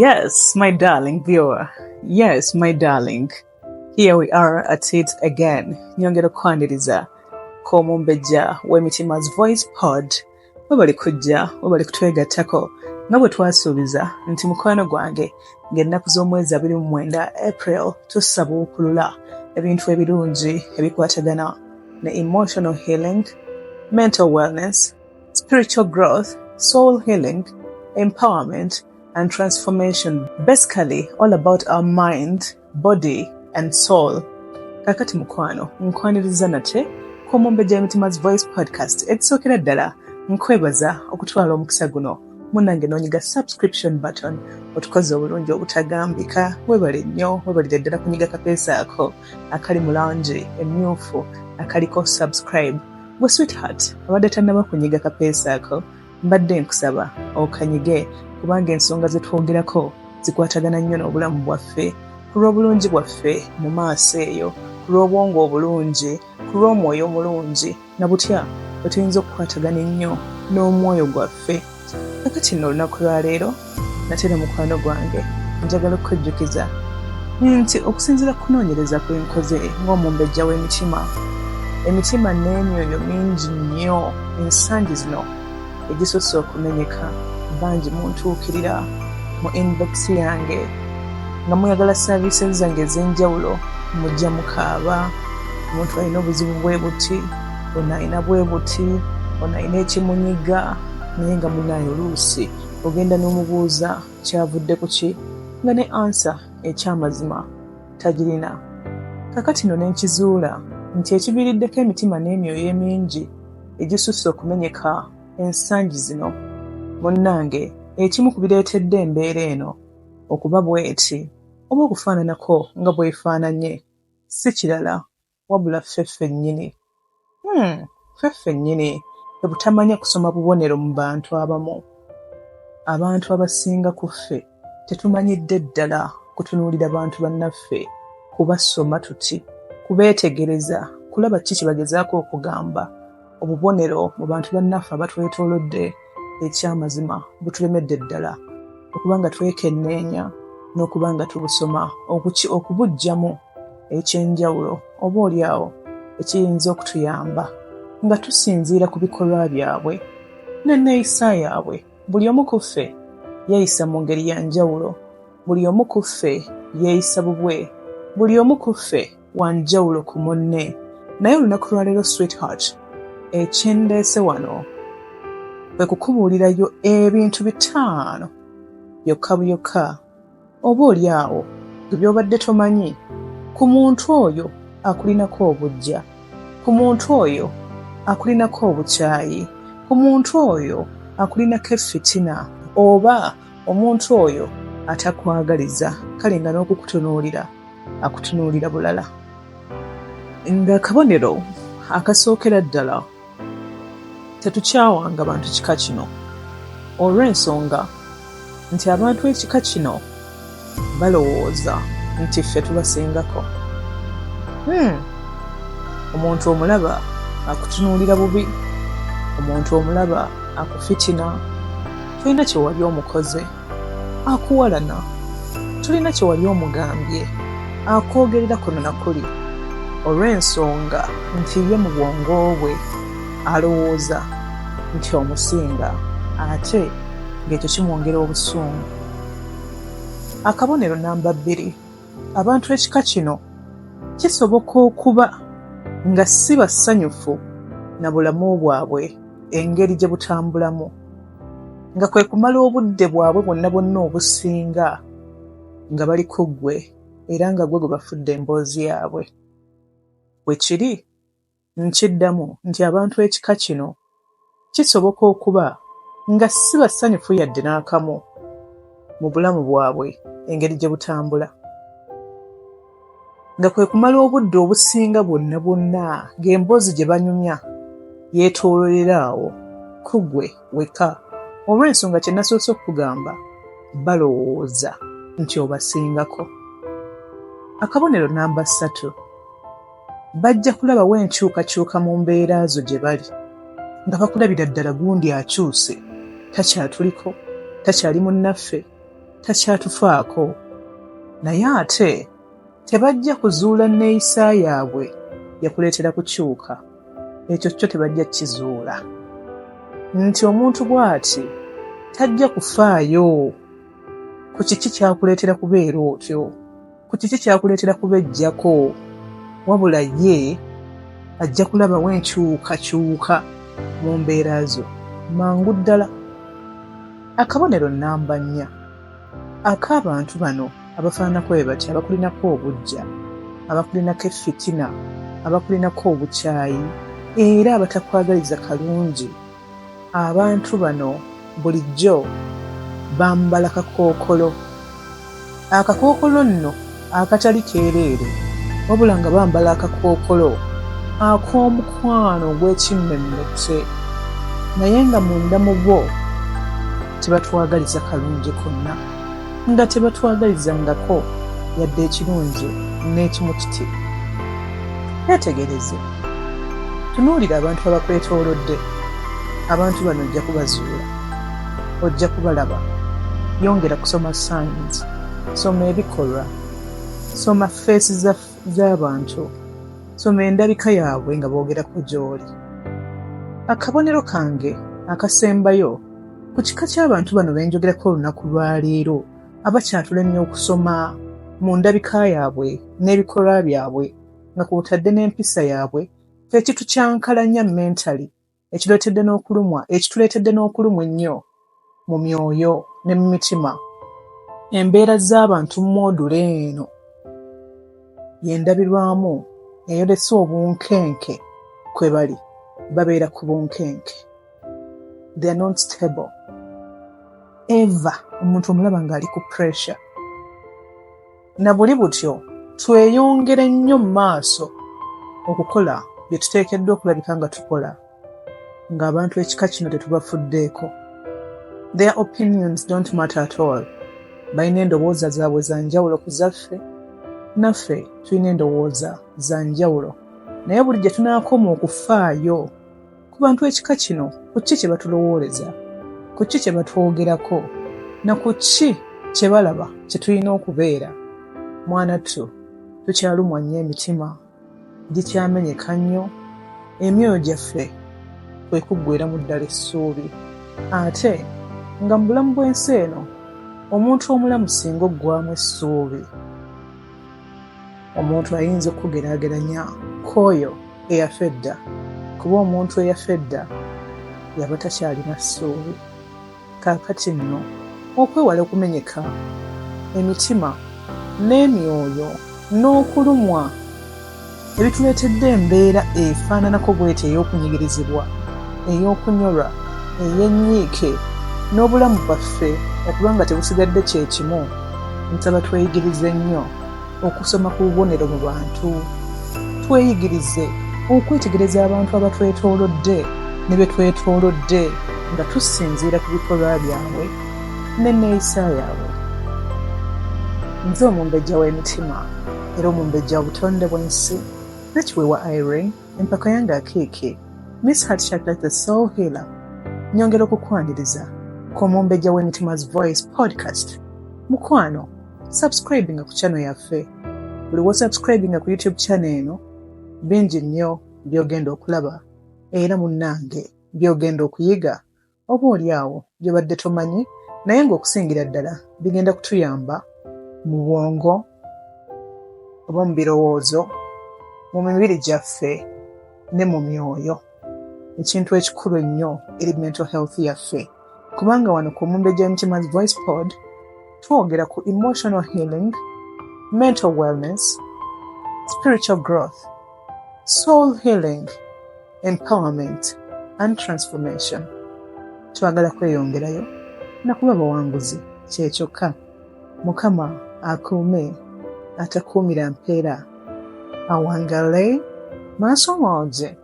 Yes, my darling viewer. Yes, my darling. Here we are at it again. Nyongera okwaniriza ko Omumbejja w'emitima's voice pod. Webali kujja, webali kutwegattako. Nga bwe twasuubiza nti mukwano gwange ng'ennaku z'omwezi 29 April tusaba okulula ebintu ebirungi ebikwatagana ne emotional healing, mental wellness, spiritual growth, soul healing, empowerment, and transformation. Basically, all about our mind, body, and soul. Kakati mukwano, nkwaniriza nate ko Omumbejja w'emitima's voice podcast. Ekisookera ddala nkwebaza okutwala omukisa guno. Munange n'onyiga subscription button otukoze obulungi obutagambika. Webale nnyo, webalire ddala kunyiga kapeesa ako akali mu langi emmyufu akaliko subscribe. Gwe sweetheart abadde tannaba kunyiga kapeesa ako, mbadde nkusaba okanyige kubanga ensonga ze twogerako zikwatagana nnyo n'obulamu bwaffe, ku lw'obulungi bwaffe mu maaso eyo, ku lw'obwongo obulungi, ku lw'omwoyo omulungi na butya bwe tuyinza okukwatagana ennyo n'omwoyo gwaffe. Kakati nno olunaku lwa leero natera mukwano gwange njagala okukujjukiza nti okusinziira ku kunoonyereza kwe nkoze ng'Omumbejja w'emitima, emitima n'emyoyo mingi nnyo ensangi zino egisusse okumenyeka. Bangi muntuukirira mu inbox yange nga muyagala services zange ez'enjawulo, mujja mukaaba, omuntu alina obuzibu bwe buti, ono alina bwe buti, ono alina ekimunyiga, naye nga munayo oluusi ogenda n'omubuuza kyavudde ku ki nga ne ansa ekyamazima tagirina. Kakati nno nenkizuula nti ekiviiriddeko emitima n'emyoyo emingi egisusse okumenyeka ensangi zino, munnange ekimu ku bireetedde embeera eno okuba bw'eti oba okufaananako nga bw'efaananye si kirala wabula ffe ffennyini. Ffe ffennyini bwe butamanya kusoma bubonero mu bantu abamu. Abantu abasinga ku ffe tetumanyidde ddala kutunuulira bantu bannaffe, kubasoma tuti, kubeetegereza, kulaba ki kye bagezaako okugamba. Obubonero mu bantu bannaffe abatwetoolodde ekyamazima butulemedde ddala okuba nga twekenneenya n'okuba nga tubusoma okubuggyamu ekyenjawulo oba oliawo ekiyinza okutuyamba nga tusinziira ku bikolwa byabwe n'enneeyisa yaabwe. Buli omu ku ffe yeeyisa mu ngeri ya njawulo, buli omu ku ffe yeeyisa bubwe, buli omu ku ffe wa njawulo ku munne. Naye olunaku lwa leero sweetheart, ekindeese wano kwe kukubuulirayo ebintu 5 byokka byokka oba oliawo by'obadde tomanyi ku muntu oyo akulinako obuggya, ku muntu oyo akulinako obukyayi, ku muntu oyo akulinako effitina, oba omuntu oyo atakwagaliza, kale nga n'okukutunuulira akutunuulira bulala. Ng'akabonero akasookera ddala, tetukyawanga bantu kika kino olw'ensonga nti abantu ekika kino balowooza nti ffe tubasingako. Omuntu omulaba akutunuulira bubi, omuntu omulaba akufitina, tulina kye wali omukoze akuwalana, tulina kye wali omugambye akwogerera kuno na kuli, olw'ensonga nti ye mu bwongo bwe alowooza nti omusinga ate ng'ekyo kimwongera obusungu. Akabonero namba 2, abantu ekika kino kisoboka okuba nga si basanyufu na bulamu bwabwe engeri gye butambulamu, nga kwe kumala obudde bwabwe bwonna bwonna obusinga nga bali ku ggwe era nga gwe bafudde emboozi yaabwe. Bwe kiri nkiddamu nti abantu ekika kino kisoboka okuba nga si basanyufu yadde n'akamu mu bulamu bwabwe engeri gye butambula, nga kwe kumala obudde obusinga bwonna bwonna ng'emboozi gye banyumya yeetoololera awo ku ggwe weka, olw'ensonga kye nasoose okugamba balowooza nti obasingako. Akabonero namba 3, bajja kulabawo enkyukakyuka mu mbeera zo gye bali nga bakulabira ddala gundi akyuse, takyatuliko, takyali munnaffe, takyatufaako. Naye ate tebajja kuzuula neeyisa yaabwe yakuleetera kukyuka. Ekyo kyo tebajja kizuula. Nti omuntu bw'ati tajja kufaayo ku kiki kyakuleetera kubeera otyo, ku kiki kyakuleetera kubejjako, wabula ye ajja kulabawo enkyukakyuka mu mbeera zo mangu ddala. Akabonero nnamba 4 ak'abantu bano abafaananako bwe bati, abakulinako obujja, abakulinako effitina, abakulinako obukyayi era abatakwagaliza kalungi. Abantu bano bulijjo bambala kakookolo. Akakookolo nno akatali keereere, wabula nga bambala akakookolo ak'omukwano ogw'ekimmemmette, naye nga munda mu bo tebatwagaliza kalungi konna, nga tebatwagalizangako yadde ekirungi n'ekimu kiti. Yeetegereze, tunuulira abantu abakwetoolodde. Abantu bano ojja kubazuula, ojja kubalaba. Yongera kusoma signs, soma ebikolwa, soma feesi z'abantu, soma endabika yaabwe nga boogerako gy'oli. Akabonero kange akasembayo ku kika ky'abantu bano be njogerako olunaku lwa leero, abakyatulemye okusoma mu ndabika yaabwe n'ebikolwa byabwe nga kw'otadde n'empisa yaabwe, fe kitukyankalanya mentally, ekituleetedde n'okulumwa ennyo mu myoyo ne mu mitima. Embeera z'abantu moodule eno yendabirwamu eyolesa obunkenke kwe bali, babeera ku bunkenke. They are not stable. Eva omuntu omulaba ng'ali ku pressure. Na buli butyo tweyongere nnyo mu maaso okukola bye tuteekeddwa okulabika nga tukola, ng'abantu ekika kino tetubafuddeeko. Their opinions don't matter at all. Balina endowooza zaabwe za njawulo ku zaffe, naffe tulina endowooza za njawulo. Naye buli gye tunaakoma okufaayo ku bantu ekika kino, ku ki kye batulowooleza, ku ki kye batwogerako, na ku ki kye balaba kye tulina okubeera. Mwanattu, tukyalumwa nnyo emitima, gikyamenyeka nnyo, emyoyo gyaffe kwe kuggweeramu ddala essuubi. Ate nga mu bulamu bw'ensi eno omuntu omulamu singa oggwamu essuubi, omuntu ayinza okugeraageranya k'oyo eyafa edda, kuba omuntu eyafa edda yaba takyalina ssuubi. Kaakati nno okwewala okumenyeka emitima n'emyoyo n'okulumwa ebituleetedde embeera efaananako bw'eti ey'okunyigirizibwa, ey'okunyolwa, ey'ennyiike n'obulamu bwaffe okuba nga tebusigadde kye kimu. Nsaba tweyigirize nnyo okusoma ku bubonero mu bantu, tweyigirize okwetegereza abantu abatwetoolodde ne be twetoolodde nga tusinziira ku bikolwa byabwe n'enneeyisa yaabwe. Nze Omumbejja w'emitima era Omumbejja w'obutonde bw'ensi, Nakiwewa Irene, empaka yange akeeke, Miss Heartbreak like the soul healer. Nyongera okukwaniriza ku Omumbejja w'emitima's voice podcast. Mukwano, subscribinga ku channel yaffe. Buli wo subscribinga ku YouTube channel eno, bingi nnyo by'ogenda okulaba era munnange by'ogenda okuyiga, oba oli awo by'obadde tomanyi naye ng'okusingira ddala bigenda kutuyamba mu bwongo oba mu birowoozo, mu mibiri gyaffe ne mu myoyo. Ekintu ekikulu ennyo eri mental health yaffe, kubanga wano ku Omumbejja w'emitima's voice pod twogera ku emotional healing, mental wellness, spiritual growth, soul healing, empowerment and transformation. Twagala kweyongerayo na kuba bawanguzi kyekyokka. Mukama akuume atakuumira mpeera, awangale maaso mwoje.